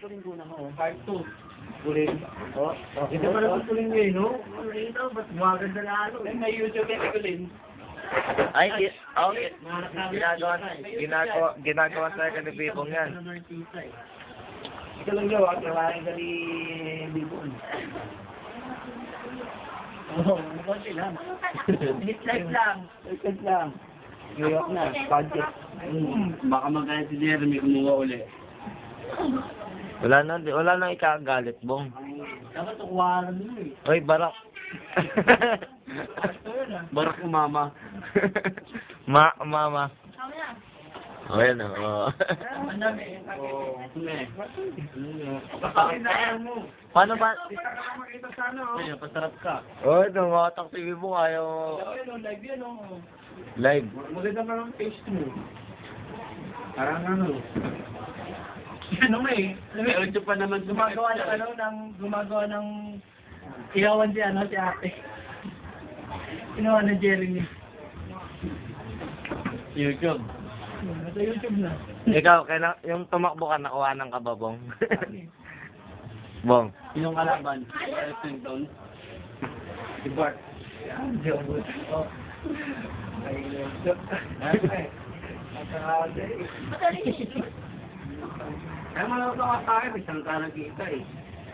pupulin ko na ako. Part 2. Pulin. Oh, Ito pala pupulin ko no? Ito, ba't maganda lalo? May YouTube yan, Nicolin. Ay, okay. Ginagawa sa akin ni Bibong yan. Ito lang gawa, kawain ka ni Bibon. Oo, konti lang. Minute lang. Minute lang. New York na, budget. Baka magkaya si Jeremy kumuha uli. Wala na ikagalit, Bong. Dapat tukuha lang nyo eh. Oy, barak. Barak ko mama. Mama. Oh, yan o. Ang dami. Paano ba? Makita sa ano. Ay, pasarap ka. Oh, tumatak si Bibong. Ayaw. Live yan o. Live. Maganda pa ng taste mo. Parang ano. Ano may? May audio pa naman Gumagawa ng ihawan si ano, si ate. Ginawa ng Jeremy. YouTube. Sa YouTube na. Ikaw, yung tumakbo ka, nakuha ng ka ba, Bong? Bong. Yung kalaban. Clinton. Si Bart. Oh. Kaya malatawa sa akin, isang ka nakita eh.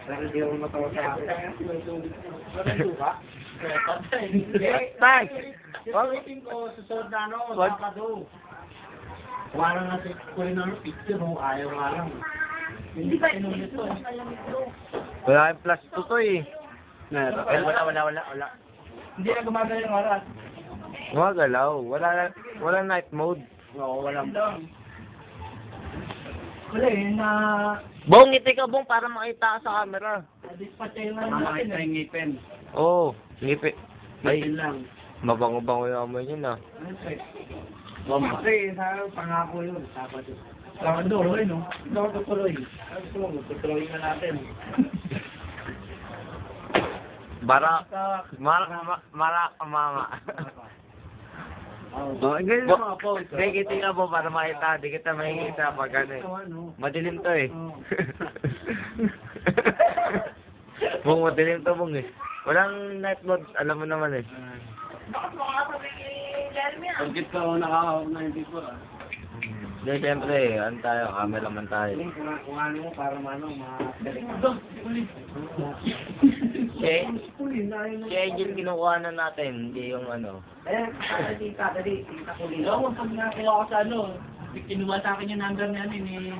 Pero hindi ako matawa sa akin. Tay! Waiting ko, susunod na ano, Sabado. Wala na si Kulinar picture, ayaw nga lang. Hindi ba inulit to? Wala yung plus 2 to eh. Wala. Hindi na gumagalaw yung oras. Gumagalaw. Wala night mode. Oo, walang. Wala eh, na Bong, ngiti ka, Bong, para makita ka sa camera. dispatch yung ano Mamakit natin na eh. yung ngipin. Oo, ngipi. Ay, Ngipin lang. mabango-bango yung amoy yun ah. Kasi sa pangako yun, Sabado. Sabado, eh, no? Ito ako tutuloy. Gusto mo, tutuloy na natin. Barak. Marak, mama. Oh, ganyan mga post. Hindi, ngiti ka, Bong, para makita. Di kita makikita pag ano eh. Madilim to eh. Bong, madilim to, Bong eh. Walang night mode, alam mo naman eh. Pagkit ka ako nakahawak na hindi ko ah. Hindi, siyempre eh. Ano tayo? Camera man tayo. kung ano mo, para mano, makagaling. Si Angel kinukuha na natin, hindi yung ano. Eh, tita ko rin. Oo, pag nakuha ko sa ano, kinuha sa akin yung number niya ni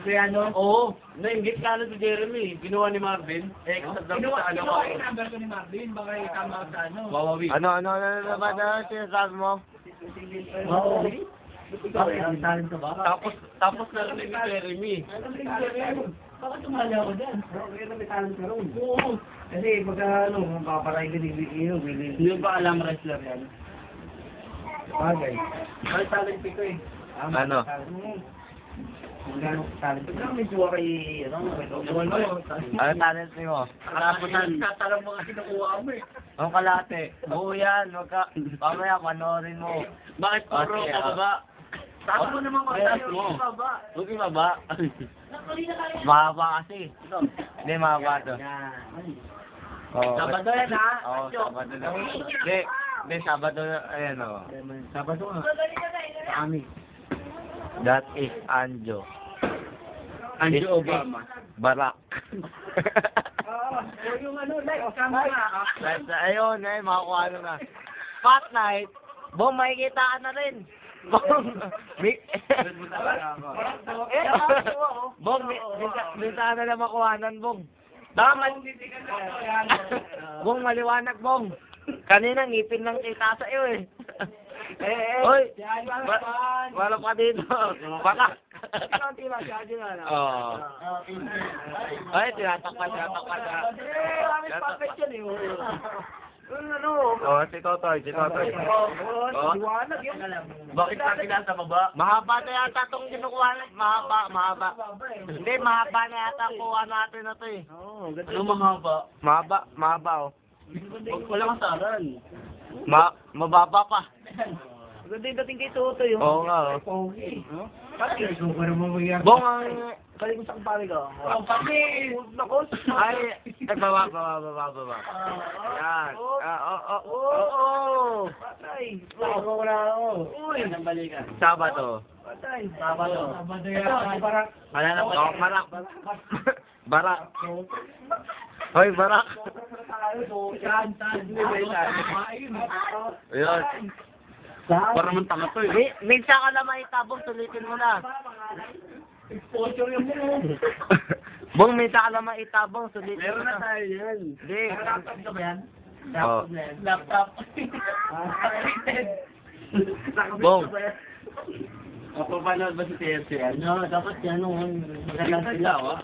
Kaya ano? Oo, nainggit ka na si Jeremy. Ginawa ni Marvin. Eh, kasablang sa ano ko. yung number ko ni Marvin, baka itama sa ano. Wawawi. Ano ba na sinasabi mo? Oo. Bakit ang talent ko ba? Tapos narinig ni Jeremy. Bakit tumali ako dyan? Kaya may talent ka ron. Oo. Kasi pagka ano, paparay ka ni Willie. Hindi ba alam wrestler yan? Bagay. May talent ko eh. Ano? Magkano talent ko? May juwa kay, ano, Ano talent mo? Karaputan. Tatarang mga kinukuha mo eh. Ang kalate. Buo yan. Wag ka. Mamaya panoorin mo. Bakit puro Okay, ka ba? Tapos mo naman Yes, tayo mo. sa baba. Huwag yung baba. Mahaba kasi. Hindi, mahaba to. Oo. Sabado yan ha? Oo, Sabado na. Hindi, Sabado na. Ayan o. Sabado nga. Sa amin. That is Anjo. Anjo Obama. Barak. Yung ano, like, camera. Ayun, makakuha na. Fat night. Bong, makikita ka na rin. Bong, Bong, minsan na lang makuhanan, Bong. Baka Bong, maliwanag, Bong. Kanina, ngipin lang kita sa iyo eh. Hoy, wala pa dito. Baka. Oo. Ay, tinatakpan. Oh, si Totoy. Liwanag yun. Bakit ka pinasa baba? Mahaba na yata itong kinukuha. Mahaba. Hindi, mahaba na yata ang kuha natin na ito eh. Ano mahaba? Mahaba oh. Wala kang saran. Mababa pa. Ganda yung dating kay Toto yun. Oo nga oh. Pogi. Bong, ang balik mo sa kumpare ko. Oh, pati! Naku! Ay, baba. Yan. Oo. Patay! Wala ako. Uy! Anong balikan? Sabado. Patay! Sabado. Sabado yan. Parang... Wala na po. Oh, barak. Barak. Hoy, barak. Ayun. Para man tanga to eh. Minsan ka na maitabong, sulitin mo na. Exposure yung mo. Bong, minsan ka na maitabong, sulitin mo Meron na na. tayo yan. Hindi. Laptop ka ba yan? Oh. Laptop. Bong. Papapanood ba si TFC yan? No, dapat yan nung magandang Tingnan sila. daw, ah.